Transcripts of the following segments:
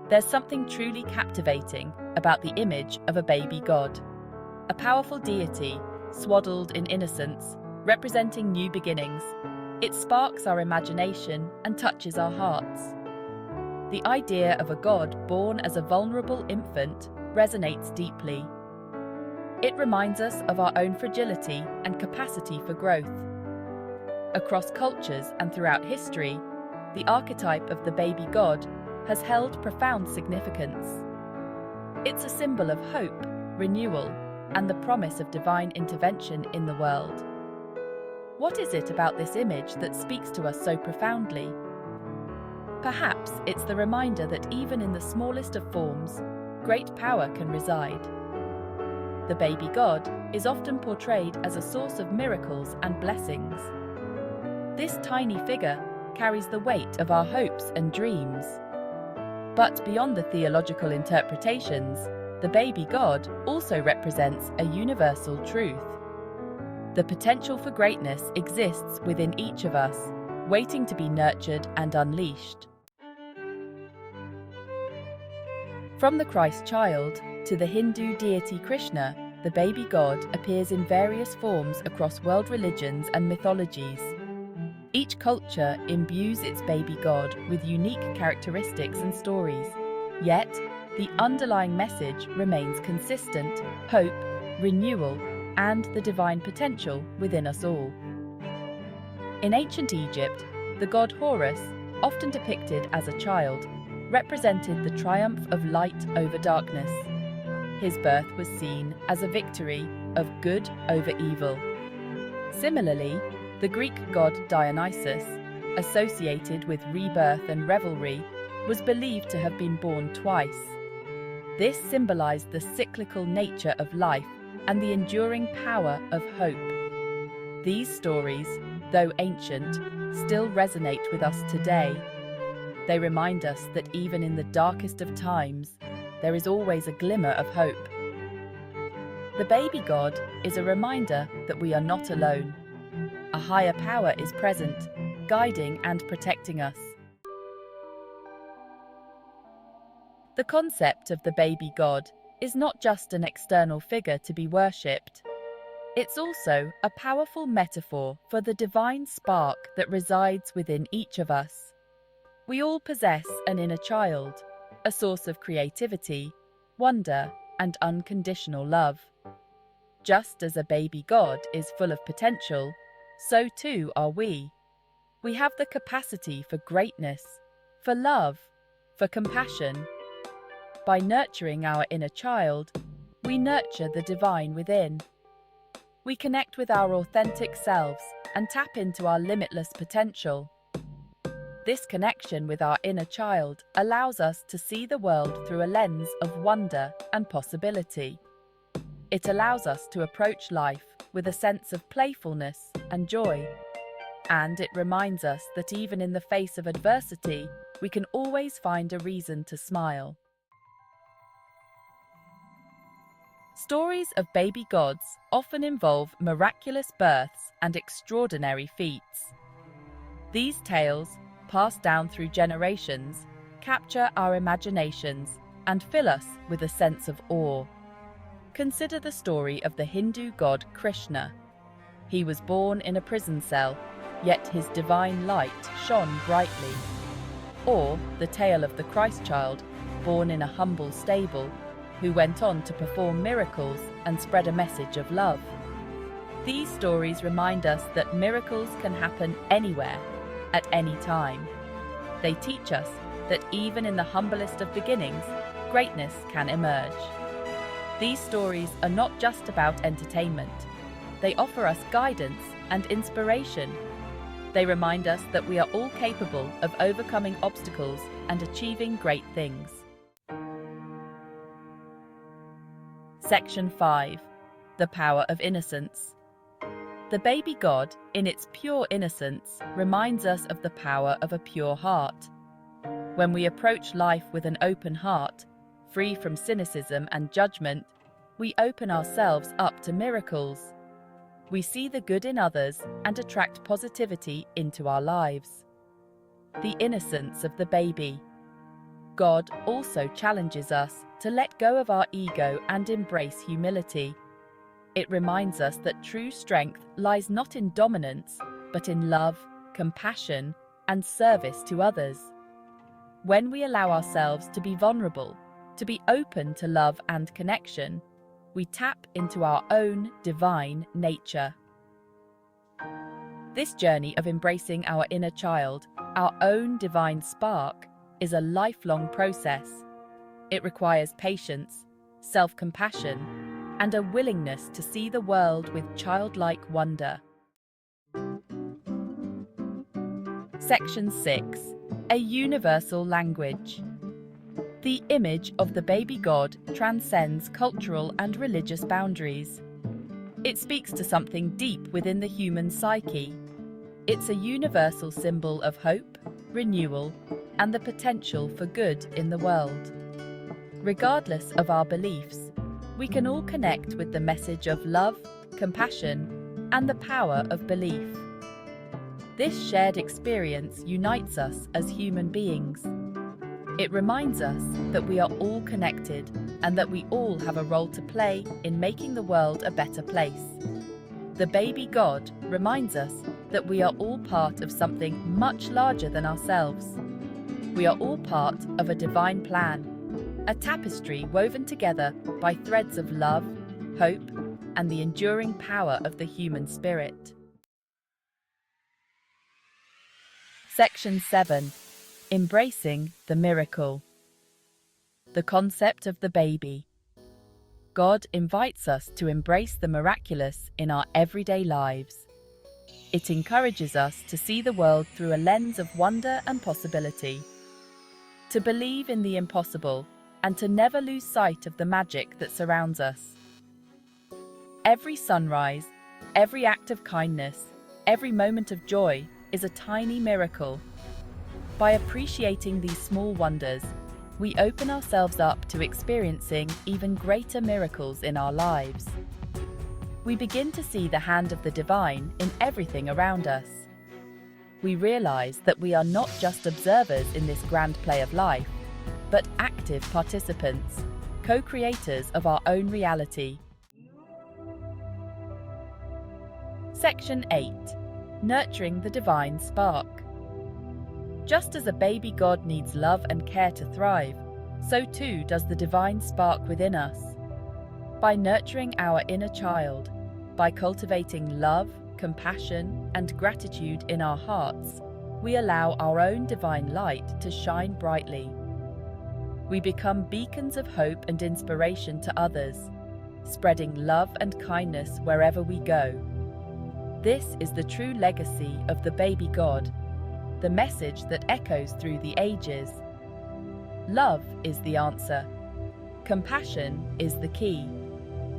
There's something truly captivating about the image of a baby God, a powerful deity swaddled in innocence, representing new beginnings. It sparks our imagination and touches our hearts. The idea of a God born as a vulnerable infant resonates deeply. It reminds us of our own fragility and capacity for growth. Across cultures and throughout history, the archetype of the baby God has held profound significance. It's a symbol of hope, renewal, and the promise of divine intervention in the world. What is it about this image that speaks to us so profoundly? Perhaps it's the reminder that even in the smallest of forms, great power can reside. The baby God is often portrayed as a source of miracles and blessings. This tiny figure carries the weight of our hopes and dreams. But beyond the theological interpretations, the baby God also represents a universal truth. The potential for greatness exists within each of us, waiting to be nurtured and unleashed. From the Christ child to the Hindu deity Krishna, the baby God appears in various forms across world religions and mythologies. Each culture imbues its baby God with unique characteristics and stories, yet the underlying message remains consistent: hope, renewal, and the divine potential within us all. In ancient Egypt, the god Horus, often depicted as a child, represented the triumph of light over darkness. His birth was seen as a victory of good over evil. Similarly, the Greek god Dionysus, associated with rebirth and revelry, was believed to have been born twice. This symbolized the cyclical nature of life and the enduring power of hope. These stories, though ancient, still resonate with us today. They remind us that even in the darkest of times, there is always a glimmer of hope. The baby God is a reminder that we are not alone. A higher power is present, guiding and protecting us. The concept of the baby God is not just an external figure to be worshipped. It's also a powerful metaphor for the divine spark that resides within each of us. We all possess an inner child, a source of creativity, wonder, and unconditional love. Just as a baby God is full of potential, so too are we. We have the capacity for greatness, for love, for compassion. By nurturing our inner child, we nurture the divine within. We connect with our authentic selves and tap into our limitless potential. This connection with our inner child allows us to see the world through a lens of wonder and possibility. It allows us to approach life with a sense of playfulness and joy. And it reminds us that even in the face of adversity, we can always find a reason to smile. Stories of baby gods often involve miraculous births and extraordinary feats. These tales, passed down through generations, capture our imaginations and fill us with a sense of awe. Consider the story of the Hindu god Krishna. He was born in a prison cell, yet his divine light shone brightly. Or the tale of the Christ child, born in a humble stable, who went on to perform miracles and spread a message of love. These stories remind us that miracles can happen anywhere, at any time. They teach us that even in the humblest of beginnings, greatness can emerge. These stories are not just about entertainment. They offer us guidance and inspiration. They remind us that we are all capable of overcoming obstacles and achieving great things. Section 5. The Power of Innocence. The baby God, in its pure innocence, reminds us of the power of a pure heart. When we approach life with an open heart, free from cynicism and judgment, we open ourselves up to miracles. We see the good in others and attract positivity into our lives. The innocence of the baby. God also challenges us to let go of our ego and embrace humility. It reminds us that true strength lies not in dominance, but in love, compassion, and service to others. When we allow ourselves to be vulnerable, to be open to love and connection, we tap into our own divine nature. This journey of embracing our inner child, our own divine spark, is a lifelong process. It requires patience, self-compassion, and a willingness to see the world with childlike wonder. Section 6. A universal language. The image of the baby God transcends cultural and religious boundaries. It speaks to something deep within the human psyche. It's a universal symbol of hope, renewal, and the potential for good in the world. Regardless of our beliefs, we can all connect with the message of love, compassion, and the power of belief. This shared experience unites us as human beings. It reminds us that we are all connected and that we all have a role to play in making the world a better place. The baby God reminds us that we are all part of something much larger than ourselves. We are all part of a divine plan, a tapestry woven together by threads of love, hope, and the enduring power of the human spirit. Section 7. Embracing the miracle. The concept of the baby. God invites us to embrace the miraculous in our everyday lives. It encourages us to see the world through a lens of wonder and possibility, to believe in the impossible, and to never lose sight of the magic that surrounds us. Every sunrise, every act of kindness, every moment of joy is a tiny miracle. By appreciating these small wonders, we open ourselves up to experiencing even greater miracles in our lives. We begin to see the hand of the divine in everything around us. We realize that we are not just observers in this grand play of life, but active participants, co-creators of our own reality. Section 8. Nurturing the divine spark. Just as a baby God needs love and care to thrive, so too does the divine spark within us. By nurturing our inner child, by cultivating love, compassion, and gratitude in our hearts, we allow our own divine light to shine brightly. We become beacons of hope and inspiration to others, spreading love and kindness wherever we go. This is the true legacy of the baby God, the message that echoes through the ages. Love is the answer. Compassion is the key.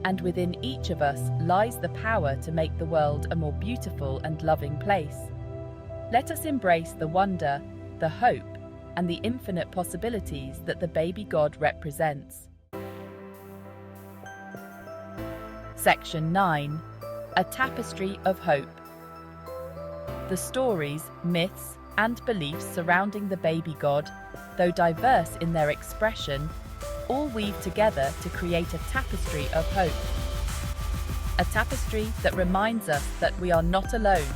And within each of us lies the power to make the world a more beautiful and loving place. Let us embrace the wonder, the hope, and the infinite possibilities that the baby God represents. Section 9. A Tapestry of Hope. The stories, myths, and beliefs surrounding the baby God, though diverse in their expression, all weave together to create a tapestry of hope. A tapestry that reminds us that we are not alone,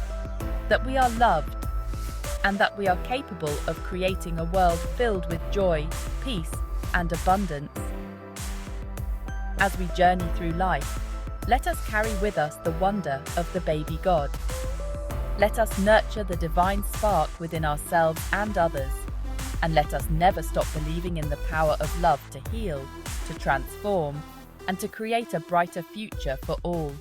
that we are loved, and that we are capable of creating a world filled with joy, peace, and abundance. As we journey through life, let us carry with us the wonder of the baby God. Let us nurture the divine spark within ourselves and others, and let us never stop believing in the power of love to heal, to transform, and to create a brighter future for all.